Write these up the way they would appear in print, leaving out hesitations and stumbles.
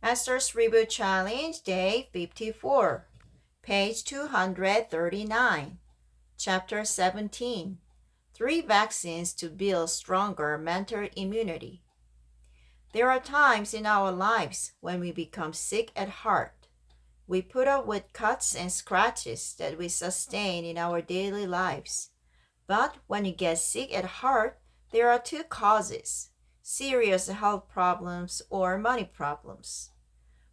Esther's Reboot Challenge, Day 54, page 239, Chapter 17, 3 Vaccines to Build Stronger Mental Immunity. There are times in our lives when we become sick at heart. We put up with cuts and scratches that we sustain in our daily lives. But when you get sick at heart, there are 2 causes: serious health problems or money problems.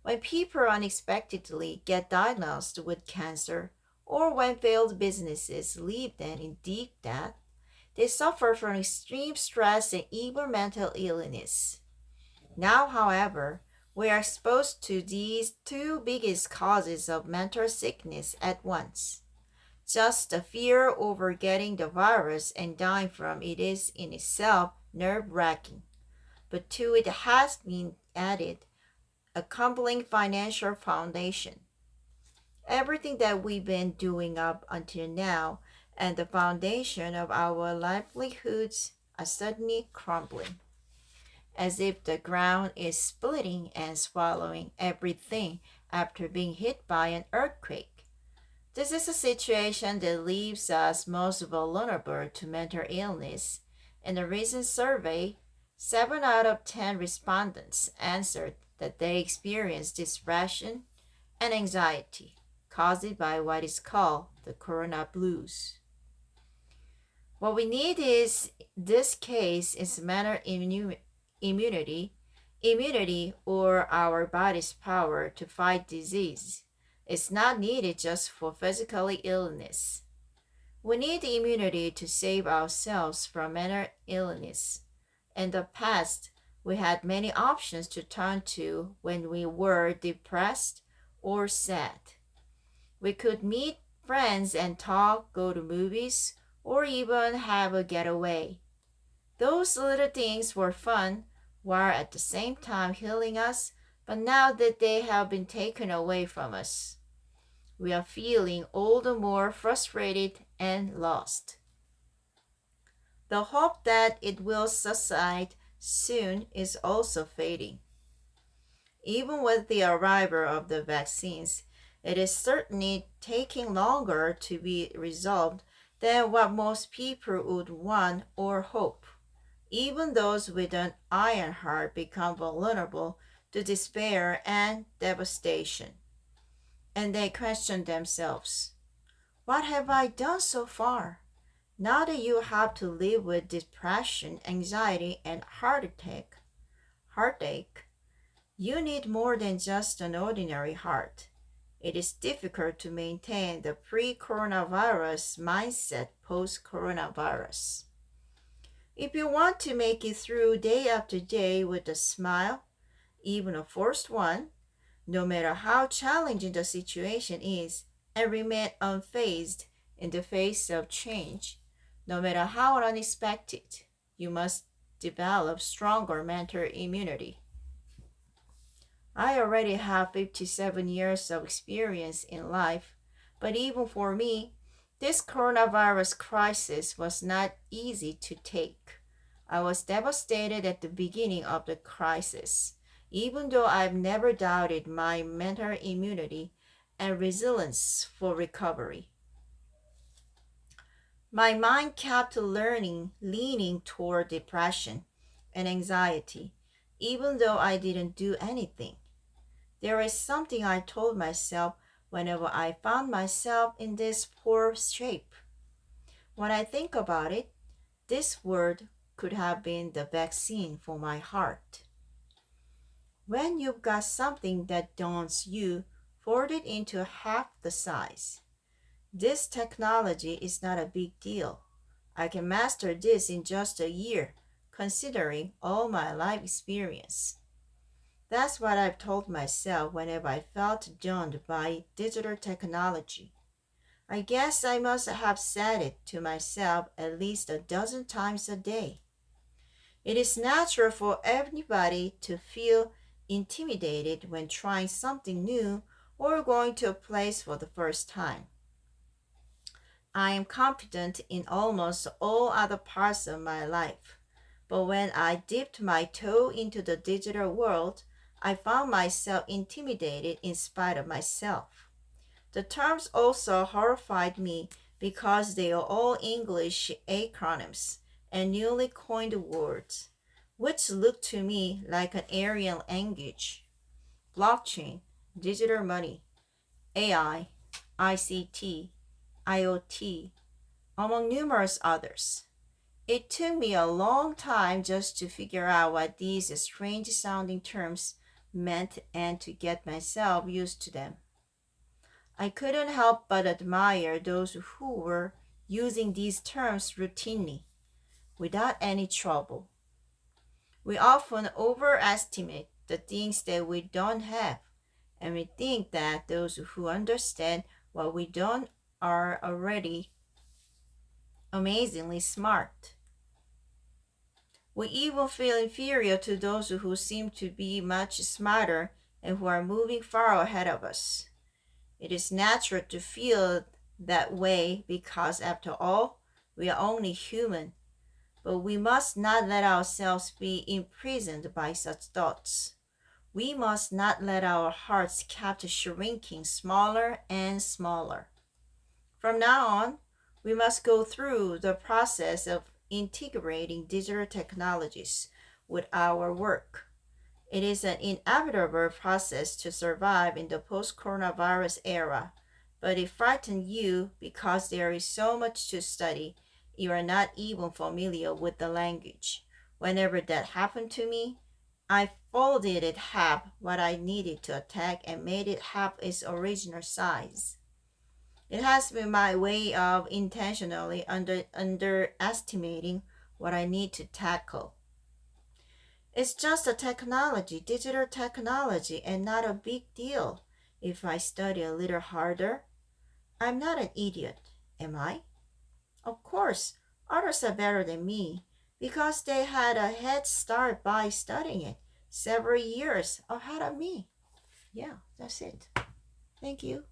When people unexpectedly get diagnosed with cancer, or when failed businesses leave them in deep debt, they suffer from extreme stress and even mental illness. Now, however, we are exposed to these 2 biggest causes of mental sickness at once. Just the fear over getting the virus and dying from it is in itself nerve-wracking. But to it has been added a crumbling financial foundation. Everything that we've been doing up until now and the foundation of our livelihoods are suddenly crumbling, as if the ground is splitting and swallowing everything after being hit by an earthquake. This is a situation that leaves us most vulnerable to mental illness. In a recent survey, 7 out of 10 respondents answered that they experienced depression and anxiety caused by what is called the corona blues. What we need is this case is mental immunity, or our body's power to fight disease. It's not needed just for physical illness. We need immunity to save ourselves from mental illness. In the past, we had many options to turn to when we were depressed or sad. We could meet friends and talk, go to movies, or even have a getaway. Those little things were fun, while at the same time healing us, but now that they have been taken away from us, we are feeling all the more frustrated and lost. The hope that it will subside soon is also fading. Even with the arrival of the vaccines, it is certainly taking longer to be resolved than what most people would want or hope. Even those with an iron heart become vulnerable to despair and devastation. And they question themselves, what have I done so far? Now that you have to live with depression, anxiety, and heartache, you need more than just an ordinary heart. It is difficult to maintain the pre-coronavirus mindset post-coronavirus. If you want to make it through day after day with a smile, even a forced one, no matter how challenging the situation is, and remain unfazed in the face of change, no matter how unexpected, you must develop stronger mental immunity. I already have 57 years of experience in life, but even for me, this coronavirus crisis was not easy to take. I was devastated at the beginning of the crisis, even though I've never doubted my mental immunity and resilience for recovery. My mind kept leaning toward depression and anxiety, even though I didn't do anything. There is something I told myself whenever I found myself in this poor shape. When I think about it, this word could have been the vaccine for my heart. When you've got something that daunts you, fold it into half the size. This technology is not a big deal. I can master this in just a year, considering all my life experience. That's what I've told myself whenever I felt daunted by digital technology. I guess I must have said it to myself at least a dozen times a day. It is natural for everybody to feel intimidated when trying something new or going to a place for the first time. I am confident in almost all other parts of my life, but when I dipped my toe into the digital world, I found myself intimidated in spite of myself. The terms also horrified me because they are all English acronyms and newly coined words, which looked to me like an alien language. Blockchain, digital money, AI, ICT, IoT, among numerous others. It took me a long time just to figure out what these strange sounding terms meant and to get myself used to them. I couldn't help but admire those who were using these terms routinely, without any trouble. We often overestimate the things that we don't have, and we think that those who understand what we don't are already amazingly smart. We even feel inferior to those who seem to be much smarter and who are moving far ahead of us. It is natural to feel that way because, after all, we are only human, but we must not let ourselves be imprisoned by such thoughts. We must not let our hearts keep shrinking smaller and smaller. From now on, we must go through the process of integrating digital technologies with our work. It is an inevitable process to survive in the post coronavirus era, but it frightens you because there is so much to study. You are not even familiar with the language. Whenever that happened to me, I folded it half what I needed to attack and made it half its original size. It has been my way of intentionally underestimating what I need to tackle. It's just a technology, digital technology, and not a big deal. If I study a little harder, I'm not an idiot, am I? Of course, others are better than me because they had a head start by studying it several years ahead of me. Yeah, that's it. Thank you.